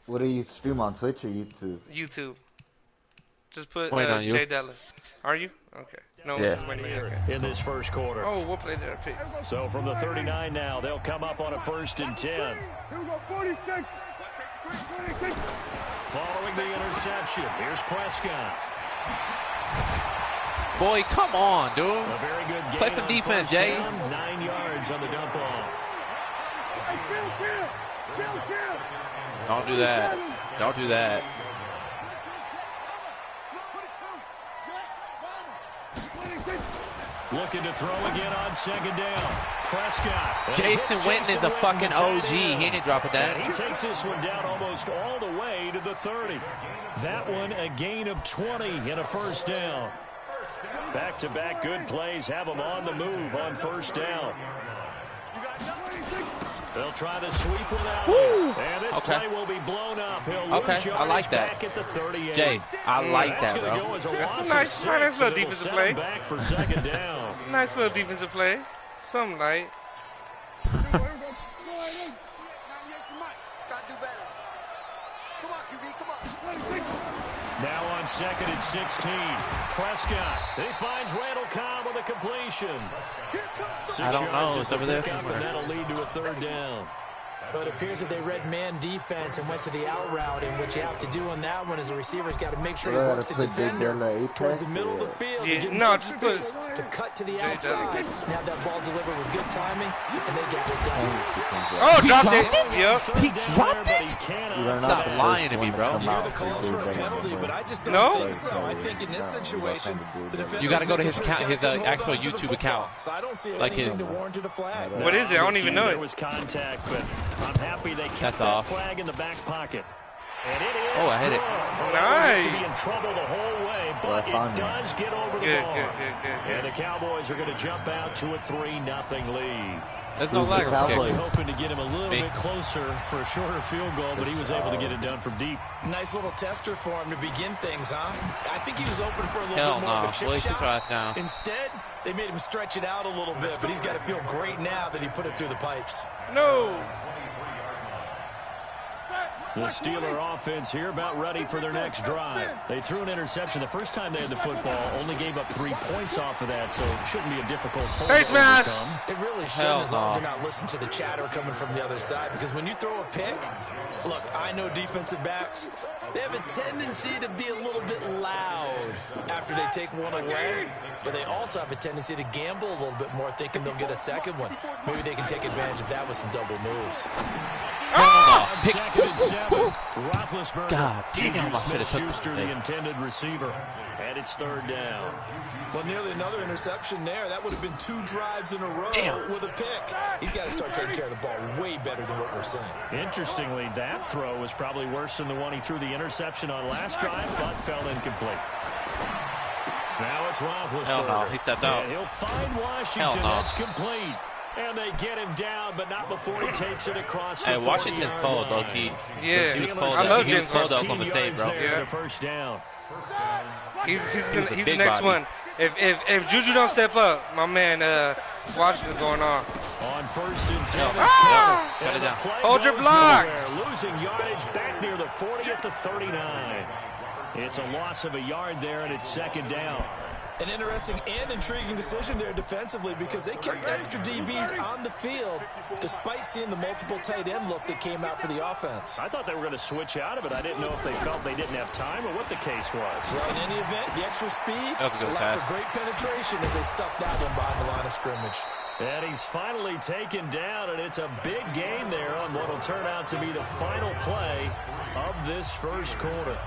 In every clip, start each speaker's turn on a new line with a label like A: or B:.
A: What do you stream on Twitch or YouTube?
B: YouTube. Just put
C: you.
B: Jay Della. Are you? Okay. No,
C: yeah.
B: Okay.
D: In this first quarter.
B: Oh, what play did I pick?
D: So from the 39 now, they'll come up on a 1st and 10. Following the interception, here's Prescott.
C: Boy, come on, dude.
D: A very good game.
C: Play some defense, Jay.
D: Down, 9 yards on the dump off.
C: Don't do that. Don't do that.
D: Looking to throw again on 2nd down. Prescott.
C: Jason Witten is a fucking OG. He didn't drop it down.
D: He takes this one down almost all the way to the 30. That one a gain of 20 and a 1st down. Back-to-back good plays have them on the move on 1st down. They'll try to sweep without him. And this play will be blown up. He'll lose
C: I like that.
D: back at the 38.
C: Jay, I like that, bro.
D: Go as a
B: That's a nice little defensive play.
D: Back for 2nd down.
B: Nice little defensive play. Something like.
D: Now on 2nd and 16. Prescott. He finds Randall Cobb with a completion.
C: I don't know. It's over there
D: And
C: somewhere.
D: that'll lead to a 3rd down.
E: But it appears that they read man defense and went to the out route, and what you have to do on that one is the receiver's got to make sure he works the defender towards the middle of the field to give him some space to cut to the outside and have that ball delivered with good timing, and they got it done.
B: Oh, dropped it. Yep.
C: He dropped it? Stop lying to me, bro.
E: You're the calls for a penalty, but I just don't think so. I think in this situation, the defender
C: You got to go to his account, his actual YouTube account.
E: So I don't see
C: Like
E: anything
C: his-
E: to warrant a flag.
B: What is it? I don't even know
D: There
B: it.
D: was contact, but I'm happy they kept
C: That's
D: that
C: off.
D: flag in the back pocket. And it is
C: Oh, I hit it.
D: good.
B: Nice.
D: To be in trouble the whole way, but it does get over the
B: Good,
D: bar.
B: good.
D: And the Cowboys are going to jump out to a 3-0 lead.
C: There's no
A: Who's
C: lag
A: the
C: on
A: Cowboys?
C: kick.
D: Hoping to get him a little
C: Me.
D: bit closer for a shorter field goal, but he was able to get it done from deep.
E: Nice little tester for him to begin things, huh? I think he was open for a little
C: Hell
E: bit more
C: no.
E: of a chip
C: Willie should
E: shot.
C: try us now.
E: Instead, they made him stretch it out a little bit, but he's got to feel great now that he put it through the pipes.
B: No.
D: The Steeler offense here about ready for their next drive. They threw an interception the first time they had the football, only gave up 3 points off of that, so it shouldn't be a difficult hole to
B: Face mask.
D: overcome.
E: It really shouldn't, as long as you're not listening to the chatter coming from the other side, because when you throw a pick, look, I know defensive backs, they have a tendency to be a little bit loud after they take one away, but they also have a tendency to gamble a little bit more, thinking they'll get a second one. Maybe they can take advantage of that with some double moves.
D: On 2nd and 7, Roethlisberger.
C: God damn,
D: Juju
C: I should've took
D: Smith-Schuster,
C: that.
D: the intended receiver. And it's 3rd down.
E: Well, nearly another interception there. That would have been 2 drives in a row with a pick. He's got to start taking care of the ball way better than what we're seeing.
D: Interestingly, that throw was probably worse than the one he threw the interception on last drive, but fell incomplete. Now it's Roethlisberger.
C: Hell no, he stepped out.
D: And he'll find Washington.
C: Hell no.
D: That's complete. And they get him down, but not before he takes it across the
C: Hey, Washington's
D: 40-yard
C: cold,
D: line.
C: low-key.
B: Yeah.
C: He was cold.
B: I love
C: He was
B: James
C: cold to
D: 15
C: Oklahoma State,
D: yards
C: bro.
D: there,
B: Yeah.
D: the first down.
B: He's
C: a
B: the
C: big
B: next
C: body.
B: one. If Juju don't step up, my man Washington's going on.
D: On 1st and 10,
C: Yeah.
D: it's
B: Ah!
D: Kittle.
C: Shut it
D: And the
C: down.
D: play
B: Hold your
D: goes
B: blocks.
D: nowhere. Losing yardage back near the 40 at the 39. It's a loss of a yard there, and it's 2nd down.
E: An interesting and intriguing decision there defensively, because they kept extra DBs on the field despite seeing the multiple tight end look that came out for the offense.
D: I thought they were going to switch out of it. I didn't know if they felt they didn't have time or what the case was.
E: Well, in any event, the extra speed
C: That was a good
E: allowed
C: pass.
E: for great penetration as they stuffed that one behind the line of scrimmage.
D: And he's finally taken down, and it's a big gain there on what will turn out to be the final play of this first quarter.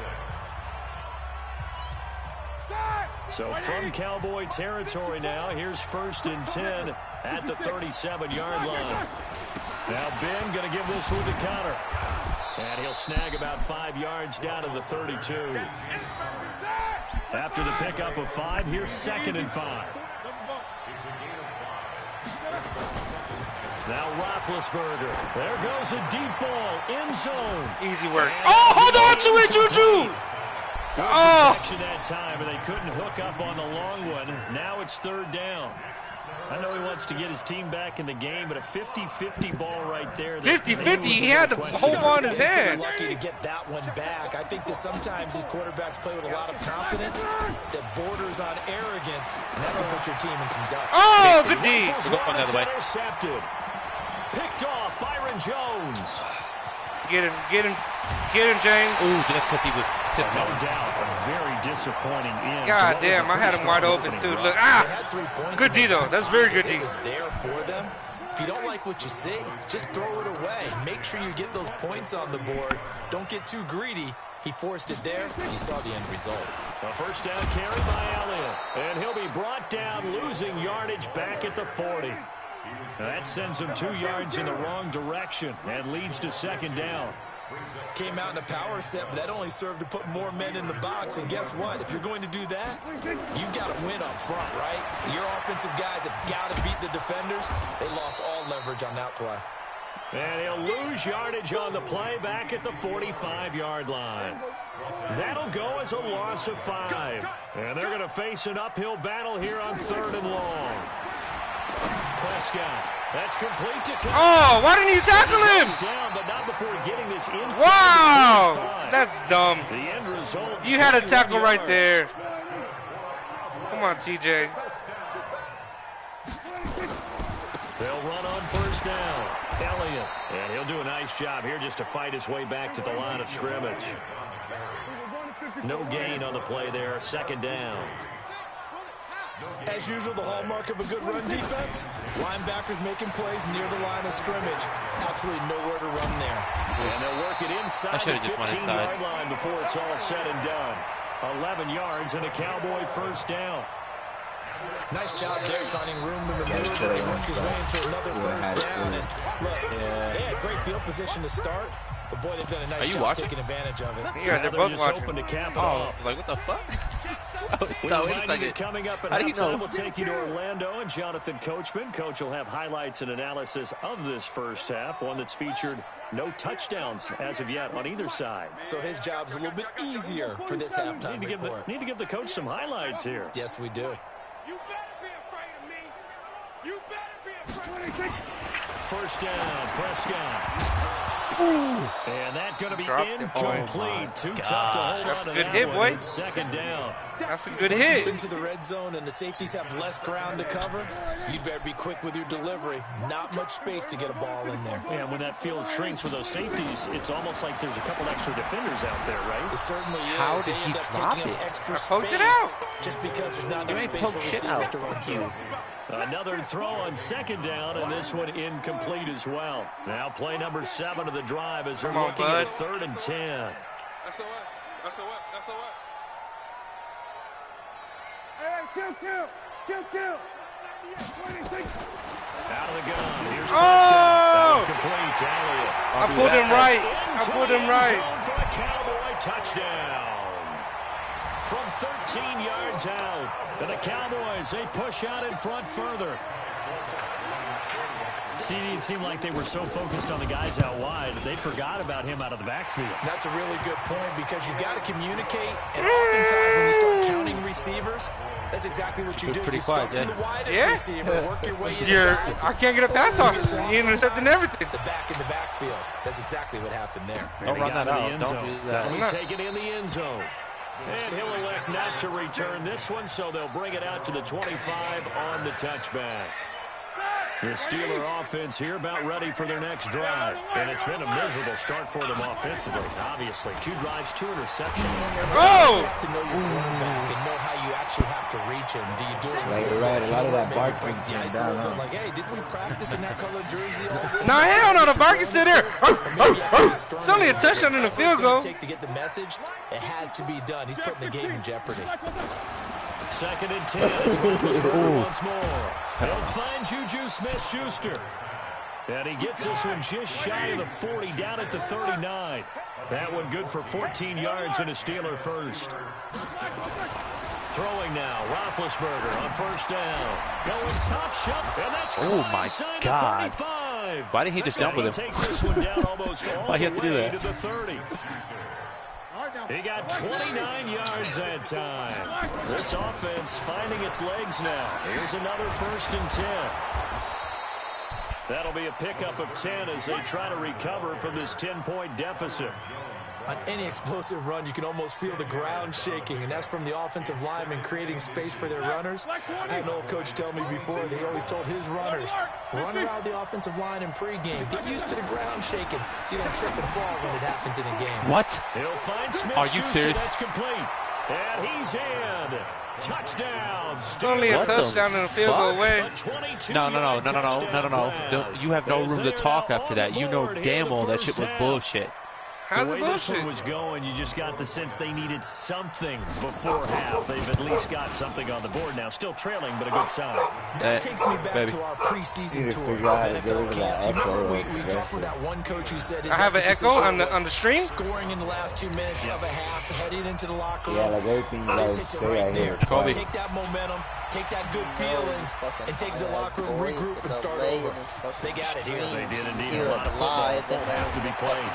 D: So from Cowboy territory now, here's 1st and 10 at the 37-yard line. Now Ben going to give this one to Connor. And he'll snag about 5 yards down to the 32. After the pickup of 5, here's 2nd and 5. Now Roethlisberger. There goes a deep ball. End zone.
B: Easy work. Oh, hold on to it, Juju.
D: Good protection that time, but they couldn't hook up on the long one. Now it's 3rd down. I know he wants to get his team back in the game, but a 50-50 ball right there.
B: 50-50, he had the whole ball in his hand.
E: Lucky to get that one back. I think that sometimes these quarterbacks play with a lot of confidence that borders on arrogance, and that can put your team in some dust.
B: Oh, good D.
C: We'll go on the other way.
D: Intercepted. Picked off Byron Jones.
B: Get him, James.
C: Ooh, just because he was tipped
D: No
C: on.
D: doubt, a very disappointing end.
B: God damn, I had him wide open too. Look, good D though. That's very good D.
E: It was there for them. If you don't like what you see, just throw it away. Make sure you get those points on the board. Don't get too greedy. He forced it there. You saw the end result.
D: A first down carry by Elliott. And he'll be brought down, losing yardage back at the 40. That sends him 2 yards in the wrong direction and leads to second down.
E: Came out in a power set, but that only served to put more men in the box. And guess what? If you're going to do that, you've got to win up front, right? Your offensive guys have got to beat the defenders. They lost all leverage on that play.
D: And he'll lose yardage on the play back at the 45-yard line. That'll go as a loss of 5. And they're going to face an uphill battle here on 3rd and long. Prescott. That's complete to Kyle.
B: Oh, why didn't you tackle him?
D: Down, but not before getting this inside.
B: Wow, that's dumb.
D: The end result,
B: You had a tackle
D: 21
B: right
D: yards.
B: there. Come on, TJ.
D: They'll run on first down. Elliott. And he'll do a nice job here just to fight his way back to the line of scrimmage. No gain on the play there. Second down.
E: As usual, the hallmark of a good run defense, linebackers making plays near the line of scrimmage. Absolutely nowhere to run there.
D: And they'll work it inside the 15-yard line before it's all said and done. 11 yards and a Cowboy first down.
E: Nice job there finding room to maneuver. He worked his way into another first down. And look, they had great field position to start, but boy, they've done a nice job taking advantage of it.
B: Yeah, they're both watching.
D: Open to cap it
C: Oh,
D: off.
C: like, what the fuck?
D: No, wait a second. Coming up at
C: How do you
D: halftime,
C: know?
D: we'll take you to Orlando and Jonathan Coachman. Coach will have highlights and analysis of this first half, one that's featured no touchdowns as of yet on either side.
E: So his job's a little bit easier for this halftime report.
D: Need to give the coach some highlights here.
E: Yes, we do.
F: You better be afraid of me. You better be afraid of me.
D: First down, Prescott. And that's going to be incomplete. Too tough to hold
B: That's
D: on
B: a
D: to
B: good
D: that
B: hit,
D: one.
B: boy.
D: Second down.
B: That's a good
E: Once
B: hit.
E: you into the red zone and the safeties have less ground to cover, you better be quick with your delivery. Not much space to get a ball in there.
D: And when that field shrinks with those safeties, it's almost like there's a couple extra defenders out there, right?
E: It certainly is.
C: How did
E: they
C: he
E: end up
C: drop
E: taking
C: it?
E: up extra
B: I poked
E: space
B: it out.
E: just because there's not enough
C: You ain't
E: space for
C: poked shit
E: receivers
C: out.
E: to run
C: Fuck
E: through.
C: you.
D: Another throw on second down, and this one incomplete as well. Now play number 7 of the drive as they're
B: Come on,
D: looking
B: bud.
D: at 3rd and 10.
F: SOS. Kill.
D: Out of the gun. Here's
B: Oh!
D: Prescott. Complete to Elliott.
B: I pulled him right. I pulled him right.
D: For a Cowboy touchdown. From 13 yards out. And the Cowboys, they push out in front further. See, it seemed like they were so focused on the guys out wide that they forgot about him out of the backfield.
E: That's a really good point because you got to communicate, and oftentimes when you start counting receivers, that's exactly what you do.
C: Pretty
E: You start
C: quiet,
E: from the widest
B: Yeah.
E: receiver, work your way inside.
B: I can't get a pass off. You intercepting everything.
E: The back in the backfield. That's exactly what happened there.
C: Don't
D: They
C: run
D: got
C: that
D: to the
C: out.
D: end
C: Don't
D: zone.
C: do that.
D: They'll be
B: not.
D: taken in the end zone. And he'll elect not to return this one, so they'll bring it out to the 25 on the touchback. The Steeler offense here about ready for their next drive. And it's been a miserable start for them offensively, obviously. 2 drives, 2 interceptions.
B: Oh!
E: You have to know your quarterback and know how you actually have to reach him. Do you do it?
A: Right. A lot of that
E: Maybe
A: barking
E: break the
A: came
E: ice a
A: down,
E: little bit.
A: huh?
E: Like, hey, did we practice in that color jersey all week?
B: No, hell no, the barking's still there. It's only a touchdown and a field goal.
E: Take to get the message, it has to be done. He's putting the game in jeopardy.
D: 2nd and 10. It's Roethlisberger once more. He'll find Juju Smith-Schuster. And he gets this one just shy of the 40, down at the 39. That one good for 14 yards and a Steeler first. Throwing now, Roethlisberger on first down. Going top shelf, and that's
C: my
D: inside
C: God.
D: the 35.
C: Why didn't he just jump
D: And
C: with
D: he
C: him?
D: takes this one down almost all
C: Why'd he
D: the
C: have to do
D: way
C: that?
D: to the 30. He got 29 yards that time. This offense finding its legs now. Here's another 1st and 10. That'll be a pickup of 10 as they try to recover from this 10-point deficit.
E: On any explosive run, you can almost feel the ground shaking, and that's from the offensive linemen creating space for their runners. I had an old coach tell me before, he always told his runners, run around the offensive line in pregame. Get used to the ground shaking so you don't trip and fall when it happens in a game.
C: What?
D: He'll find Smith.
C: Are you serious?
D: That's complete. And he's in. Touchdown.
B: It's only a touchdown and a field goal away.
C: No. You have no room to talk after that. You know damn well that shit was bullshit.
B: How's
D: the
B: it
D: way this
B: bullshit?
D: one was going, you just got the sense they needed something before half. They've at least got something on the board now. Still trailing, but a good sign.
E: That takes me back
C: baby.
E: to our preseason tour.
A: Figure out how to get rid of that echo.
E: We talked with that one coach who said his
B: I have an
E: emphasis
B: echo on the stream.
E: scoring in the last 2 minutes of a half, heading into the locker room.
A: Yeah, like everything you
E: This
A: guys
E: hits it
A: say
E: right
A: I hear.
E: there.
C: Kobe.
E: Take that momentum, take that good feeling, and take the locker room, regroup, and start over. They got it here.
D: They did indeed. A lot of football will have to be played.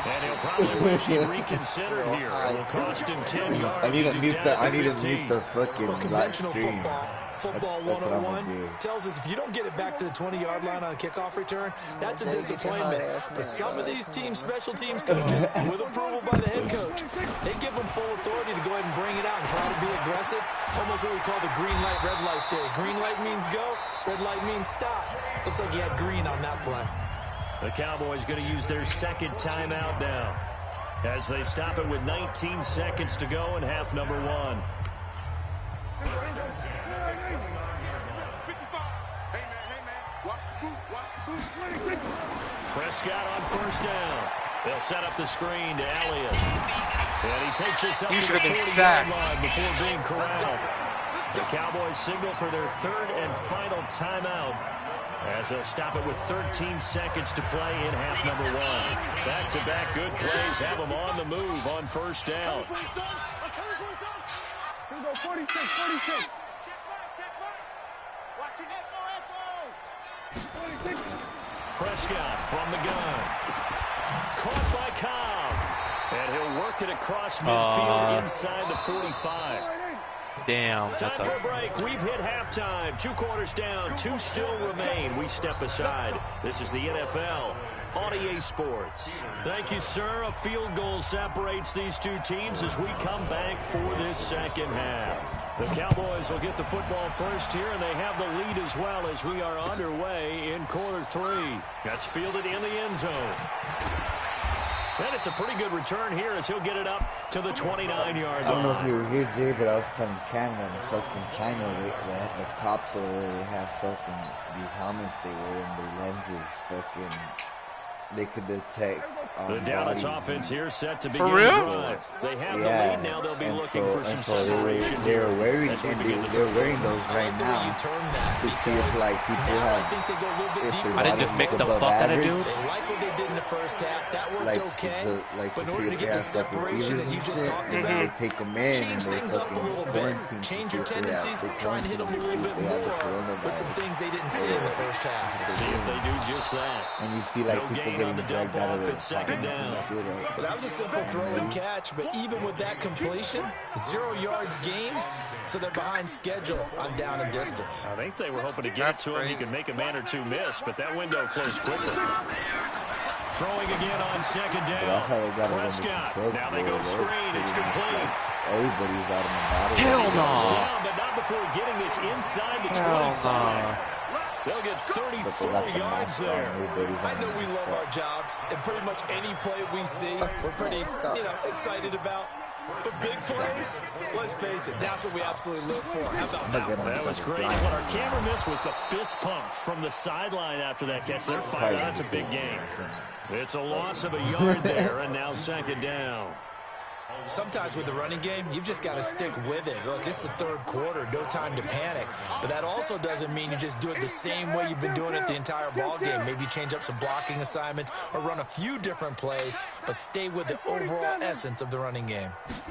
D: And he'll probably wish he'd reconsidered here. It will cost him 10 yards.
A: I need to
D: as he's
A: mute
D: down
A: the.
D: at
A: I need to
D: 15.
A: mute the fucking
E: Well,
A: live
E: conventional
A: stream.
E: football
A: That's what I'm gonna
E: 101
A: do.
E: tells us if you don't get it back to the 20-yard line on a kickoff return, that's a disappointment. But some of these teams, special teams coaches, with approval by the head coach, they give them full authority to go ahead and bring it out and try to be aggressive. Almost what we call the green light, red light theory. Green light means go, red light means stop. Looks like he had green on that play.
D: The Cowboys going to use their 2nd timeout now as they stop it with 19 seconds to go in half number 1. Prescott on 1st down. They'll set up the screen to Elliott. And he takes this up
B: He
D: to
B: should
D: the
B: have been
D: 40-yard
B: sacked.
D: line before being corralled. The Cowboys signal for their 3rd and final timeout as they'll stop it with 13 seconds to play in half number 1. Back-to-back good plays have them on the move on 1st down.
F: Here we go, 46. Watch it, echo. 46.
D: Prescott from the gun. Caught by Cobb. And he'll work it across midfield inside the 45.
C: Damn.
D: Time for a break. We've hit halftime. 2 quarters down. 2 still remain. We step aside. This is the NFL on EA Sports. Thank you, sir. A field goal separates these 2 teams as we come back for this 2nd half. The Cowboys will get the football first here, and they have the lead as well as we are underway in quarter 3. That's fielded in the end zone. And it's a pretty good return here as he'll get it up to the 29-yard line.
A: I don't know if you were here, Jay, but I was telling Canada and fucking China, they have the cops over there, they have fucking these helmets they wear and their lenses, fucking, they could detect
D: the Dallas offense here set to begin.
B: For real?
D: Drive. They have the
A: Yeah,
D: lead now. They'll be
A: and
D: looking
A: so,
D: for some
A: and so
D: separation.
A: they're wearing,
D: as we
A: and
D: begin the
A: they're
D: football.
A: wearing those
E: I
A: right
E: like the way you
A: now
E: turn that
A: to see if like people
E: I
A: have,
E: think they go a little bit
A: if
E: deeper.
A: their
C: I didn't
A: bodies
C: just make the
A: above
C: fuck out of
A: average.
C: dude.
E: They like what they did in the first half. That worked
A: Like
E: okay.
A: like
E: But in
A: to
E: order
A: see
E: to
A: if
E: get
A: they
E: the
A: have fucking
E: separation
A: fevers
E: that you
A: and
E: just
A: shit,
E: talked
A: and then
E: about,
A: they take them in and
E: change
A: they
E: things up a
A: fucking
E: little bit.
A: quarantine
E: Change
A: to
E: your
A: see if they have
E: tendencies.
A: the
E: Try and hit them a little bit
A: they have the
E: more with some
A: coronavirus.
E: things they didn't see in the first half.
D: See if they do just that.
A: And you see like
D: No
A: people
D: gain on
A: getting
D: the
A: dragged
D: dump
A: out of
D: off
A: their
D: at second
A: cars
D: down.
A: and shit.
E: Well, that was a simple throw and catch, but even with that completion, 0 yards gained, so they're behind schedule on down and distance.
D: I think they were hoping to get it to him. He could make a man or 2 miss, but that window closed quickly. Throwing again on 2nd down.
A: That's how they got it under
D: Prescott.
A: control.
D: Now they go screen. It's complete.
A: Everybody's out of the battle.
C: Hell
D: He goes
C: no.
D: down, but not before getting this inside the 25. They'll get
A: But they
D: 34
A: got the
D: yards
A: mask on.
D: there.
A: Everybody's
E: I
A: on
E: know
A: the
E: we love
A: mask.
E: our jobs, and pretty much any play we see, we're pretty, excited about. But big plays, let's face it, that's what we absolutely live for. How about that?
D: That was great. And what our camera missed was the fist pump from the sideline after that catch. They're fired. That's a big game. It's a loss of a yard there, and now 2nd down.
E: Sometimes with the running game, you've just got to stick with it. Look, it's the 3rd quarter, no time to panic. But that also doesn't mean you just do it the same way you've been doing it the entire ball game. Maybe change up some blocking assignments or run a few different plays, but stay with the overall essence of the running game.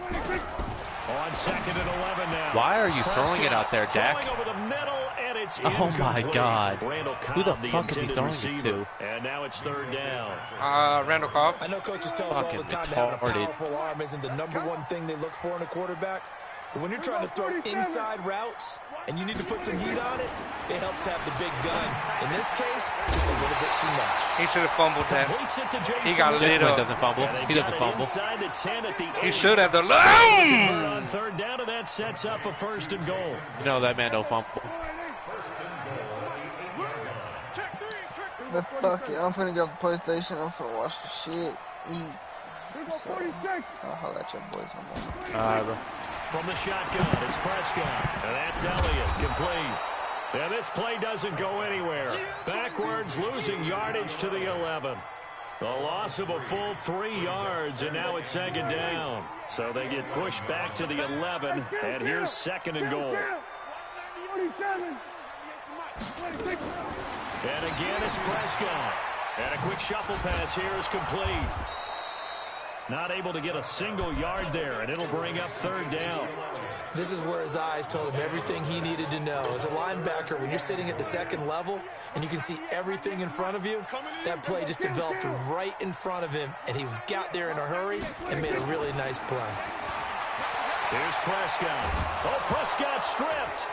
D: On 2nd and 11 now.
C: Why are you throwing it out there, Dak?
D: Throwing over the middle, and it's
C: Oh my
D: incomplete.
C: God.
D: Randall
C: Who the
D: Cobb,
C: fuck is he
D: intended
C: throwing it
D: receiver.
C: to?
D: And now it's third down.
B: Randall Cobb.
E: I know coaches tell us all the
C: Fucking
E: time that having a
C: retarded.
E: powerful arm isn't the number one thing they look for in a quarterback. But when you're trying to throw inside routes and you need to put some heat on it, it helps have the big gun. In this case, just a little bit too much.
B: He should have fumbled that.
D: Completes it to Jason
B: He got lit
C: Definitely
B: up.
C: doesn't fumble.
D: And they've
C: He
D: got
C: doesn't
D: it
C: fumble.
D: inside the 10 at the
B: He
D: 8.
B: should have.
D: Convert on third down, and that sets up a first and goal.
C: You know that man don't fumble.
G: But fuck it, I'm finna get off the PlayStation. I'm finna watch the shit, eat. So, I'll holler at your boys no more.
C: Alright, bro.
D: From the shotgun, it's Prescott. And that's Elliott, complete. And this play doesn't go anywhere. Backwards, losing yardage to the 11. The loss of a full 3 yards, and now it's second down. So they get pushed back to the 11, and here's second and goal. And again, it's Prescott. And a quick shuffle pass here is complete. Not able to get a single yard there, and it'll bring up third down.
E: This is where his eyes told him everything he needed to know. As a linebacker, when you're sitting at the second level and you can see everything in front of you, that play just developed right in front of him, and he got there in a hurry and made a really nice play.
D: Here's Prescott. Oh, Prescott stripped.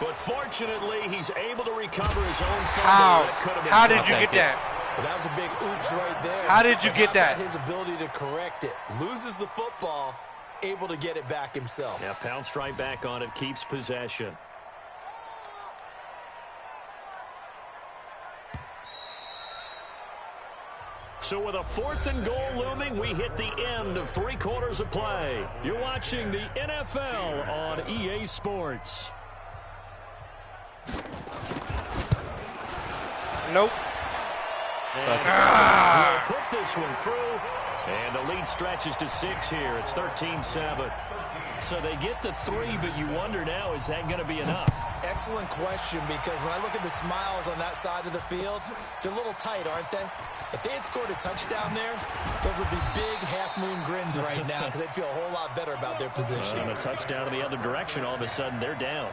D: But fortunately, he's able to recover his own fumble. That could have been
B: How did
D: tough.
B: you get that?
E: Well, that was a big oops right there.
B: How did you get that?
E: His ability to correct it. Loses the football, able to get it back himself.
D: Yeah, pounced right back on it, keeps possession. So with a fourth and goal looming, we hit the end of 3 quarters of play. You're watching the NFL on EA Sports.
B: Nope.
D: And put this one through, and the lead stretches to 6 here. It's 13-7. So they get the 3, but you wonder now, is that going to be enough?
E: Excellent question, because when I look at the smiles on that side of the field, they're a little tight, aren't they? If they had scored a touchdown there, those would be big half-moon grins right now because they'd feel a whole lot better about their position.
D: And a touchdown in the other direction, all of a sudden they're down.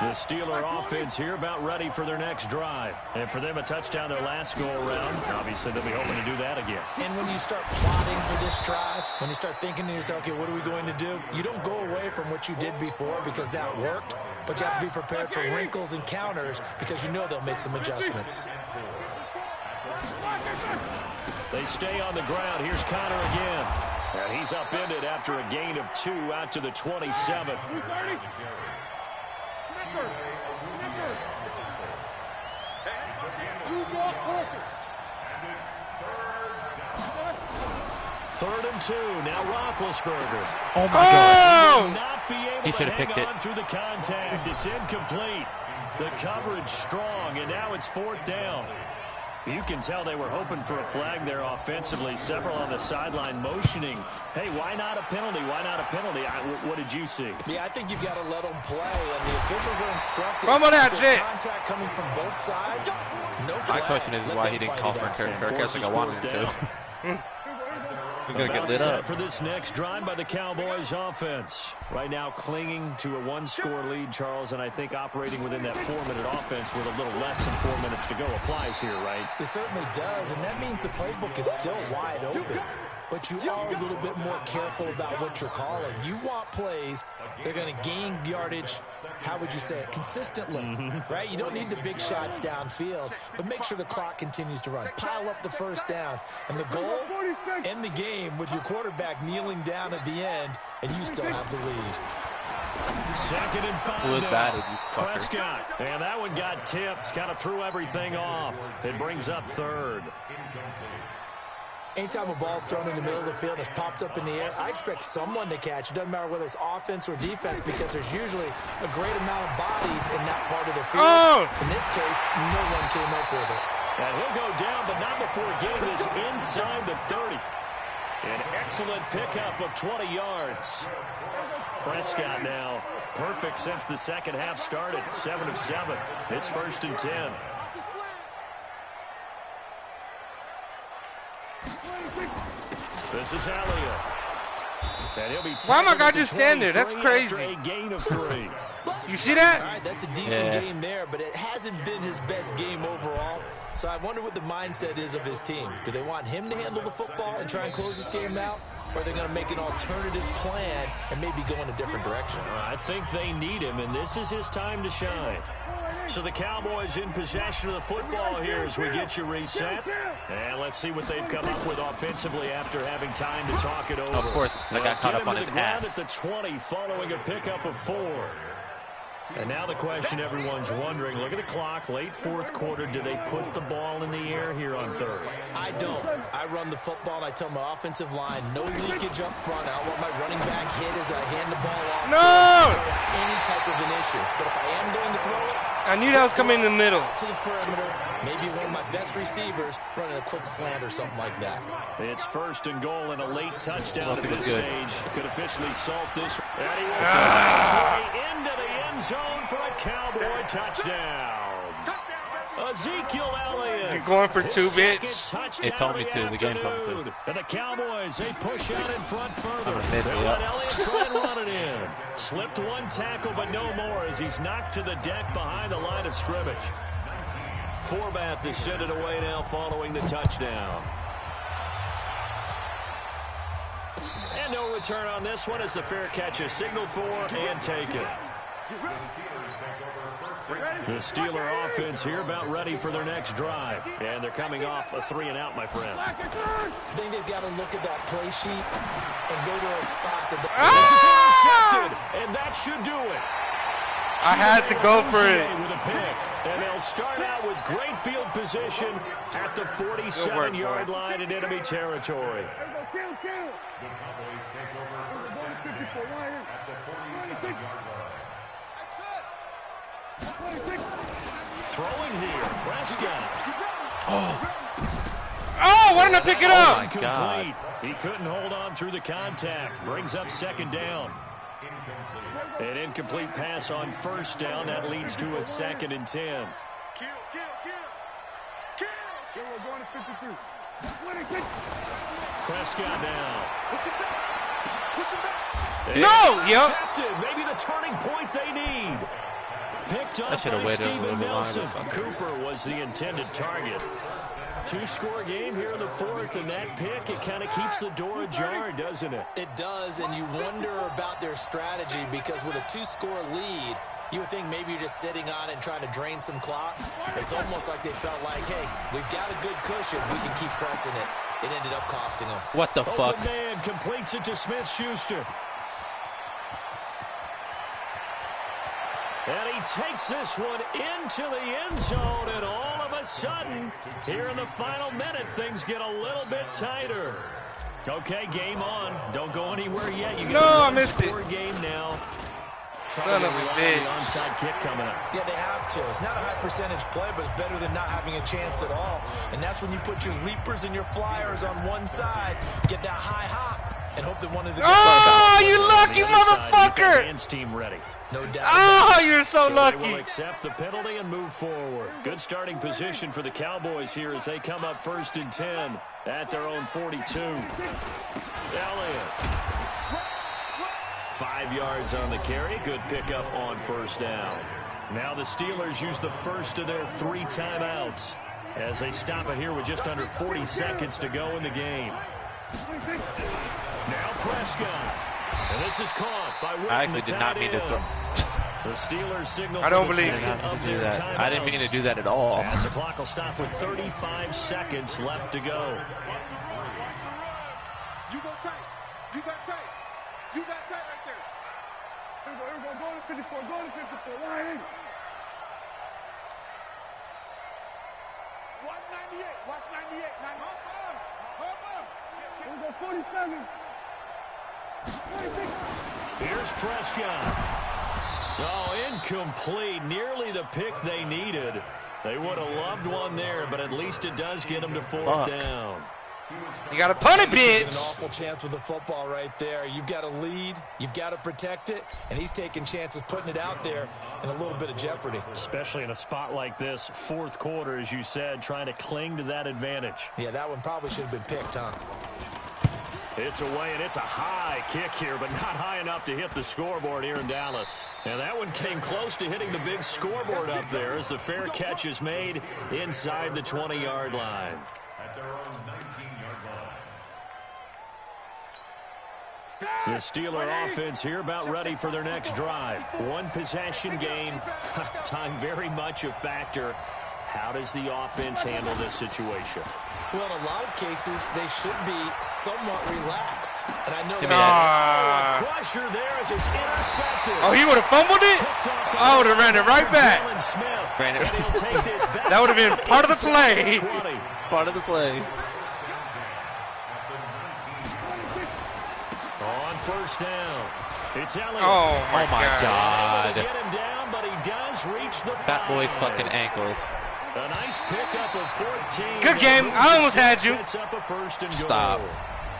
D: The Steeler offense here about ready for their next drive. And for them, a touchdown their last go-around. Obviously, they'll be hoping to do that again.
E: And when you start plotting for this drive, when you start thinking to yourself, okay, what are we going to do? You don't go away from what you did before because that worked, but you have to be prepared for wrinkles and counters because you know they'll make some adjustments.
D: They stay on the ground. Here's Connor again. And he's upended after a gain of 2 out to the 27. Third and 2. Now Roethlisberger.
C: Oh my God.
D: Will not be able
C: He
D: to
C: should have
D: hang
C: picked it.
D: on through the contact. It's incomplete. The coverage strong, and now it's fourth down. You can tell they were hoping for a flag there offensively. Several on the sideline motioning. Hey, why not a penalty? Why not a penalty? What did you see?
E: Yeah, I think you've got to let them play, and the officials are instructed.
B: Fumble that
E: if
B: shit.
E: there's contact coming from both sides. No
C: My
E: flag.
C: question is
E: Let
C: why
E: them
C: he didn't
E: fight
C: call
E: it
C: for
E: out.
C: Kirk. I think I wanted him to. He's going to get
D: About
C: lit
D: set
C: up.
D: for this next drive by the Cowboys offense. Right now clinging to a 1-score lead, Charles, and I think operating within that 4-minute offense with a little less than 4 minutes to go applies here, right?
E: It certainly does, and that means the playbook is still wide open. But you are a little bit more careful about what you're calling. You want plays that are going to gain yardage, how would you say it, consistently, right? You don't need the big shots downfield, but make sure the clock continues to run. Pile up the first downs. And the goal, end the game with your quarterback kneeling down at the end, and you still have the lead.
D: Second and 5
C: Who was
D: now.
C: batted, you fucker?
D: Prescott. And that one got tipped. Kind of threw everything off. It brings up third.
E: Anytime a ball's thrown in the middle of the field and it's popped up in the air, I expect someone to catch. It doesn't matter whether it's offense or defense because there's usually a great amount of bodies in that part of the field.
B: Oh!
E: In this case, no one came up with it.
D: And he'll go down, but not before getting this inside the 30. An excellent pickup of 20 yards. Prescott now perfect since the second half started. 7 of 7. It's first and 10. This is Elliott. And he'll be
B: Why am I
D: tackled
B: got
D: at
B: to
D: the
B: stand there? That's
D: 23
B: crazy.
D: after a gain of 3.
B: You see that?
E: All right, that's a decent game there, but it hasn't been his best game overall. So I wonder what the mindset is of his team. Do they want him to handle the football and try and close this game out? Or are they going to make an alternative plan and maybe go in a different direction?
D: I think they need him, and this is his time to shine. So the Cowboys in possession of the football here as we get you reset. And let's see what they've come up with offensively after having time to talk it over.
C: Of course, I got caught up on his ass.
D: At the 20 following a pickup of 4. And now the question everyone's wondering, look at the clock, late fourth quarter, do they put the ball in the air here on third?
E: I don't. I run the football, and I tell my offensive line, no leakage up front. I want my running back hit as I hand the ball off to any type of an issue. But if I am going to throw it,
B: I knew that was coming in the middle.
E: To the perimeter, maybe one of my best receivers running a quick slant or something like that.
D: It's first and goal and a late touchdown at this stage. Could officially salt this. And he will into the end zone for a Cowboy touchdown. Ezekiel Elliott.
B: You're going for 2, bitch.
C: It told me to. The game told me to.
D: And the Cowboys, they push out in front further.
C: I'm gonna miss it,
D: Let Elliott try and run it in. Slipped one tackle, but no more as he's knocked to the deck behind the line of scrimmage. Forbath to send it away now following the touchdown. And no return on this one as the fair catch is signaled for and taken. The Steeler offense here about ready for their next drive. And they're coming off a 3-and-out, my friend.
E: I think they've got to look at that play sheet and go to a spot that...
D: This is intercepted, and that should do it.
B: I had to go for it.
D: With a pick, and they'll start out with great field position at the 47-yard line in enemy territory. Throwing here, Prescott.
B: Oh, why didn't I pick it up?
C: Oh, my God.
D: He couldn't hold on through the contact. Brings up second down. An incomplete pass on first down. That leads to a 2nd and 10. Prescott down.
B: No, yep.
D: Maybe the turning point they need. Picked up by Steven Nelson. Cooper was the intended target. 2-score game here in the fourth, and that pick, it kind of keeps the door ajar, doesn't it?
E: It does, and you wonder about their strategy because with a 2-score lead, you would think maybe you're just sitting on it and trying to drain some clock. It's almost like they felt like, hey, we've got a good cushion. We can keep pressing it. It ended up costing them.
C: What the fuck?
D: Open man completes it to Smith-Schuster. And he takes this one into the end zone, and all of a sudden, here in the final minute, things get a little bit tighter. Okay, game on. Don't go anywhere yet. You got
B: I missed it.
D: Game now.
B: Son of a bitch.
D: Onside kick coming up.
E: Yeah, they have to. It's not a high percentage play, but it's better than not having a chance at all. And that's when you put your leapers and your flyers on one side, get that high hop, and hope that one of the...
B: Oh, you lucky motherfucker!
D: Man's team ready.
E: No doubt.
B: Oh, you're so lucky.
D: They will accept the penalty and move forward. Good starting position for the Cowboys here as they come up 1st and 10 at their own 42. Elliott. 5 yards on the carry. Good pickup on first down. Now the Steelers use the first of their 3 timeouts as they stop it here with just under 40 seconds to go in the game. Now Prescott. And this is caught by Witten.
C: I actually did not mean to throw.
D: The Steelers signal.
B: I don't believe
C: I didn't mean to do that at all.
D: As the clock will stop with 35 seconds left to go.
F: You go tight. You got tight. You got tight right there. Here we go. Go to 54. Go to 54. Line in. Watch 98. Watch 98. Here we go. 47. 46.
D: Here's Prescott. Oh, incomplete. Nearly the pick they needed. They would have loved one there, but at least it does get them to 4th down.
B: You got to punt it,
E: An
B: bitch.
E: awful chance with the football right there. You've got to lead. You've got to protect it. And he's taking chances putting it out there in a little bit of jeopardy.
D: Especially in a spot like this, fourth quarter, as you said, trying to cling to that advantage.
E: Yeah, that one probably should have been picked, huh?
D: It's away, and it's a high kick here, but not high enough to hit the scoreboard here in Dallas. And that one came close to hitting the big scoreboard up there as the fair catch is made inside the 20-yard line. The Steeler offense here about ready for their next drive. One possession game, time very much a factor. How does the offense handle this situation?
E: Well, in a lot of cases, they should be somewhat relaxed. And I know
D: a crusher there as it's intercepted.
B: Oh, he would have fumbled it? I would have ran it right back. That would have been part of the play.
C: Part of the play.
D: On first down, it's Elliott.
B: Oh my
C: God.
D: Get him down, but he does reach the
C: That boy's fucking ankles.
D: A nice pickup of 14.
B: Good game. I almost had you.
D: Up a first and goal.
C: Stop.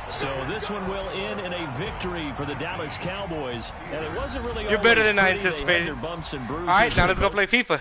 D: So this one will end in a victory for the Dallas Cowboys. And it wasn't really
B: You're better than I anticipated. All right, now let's go play FIFA.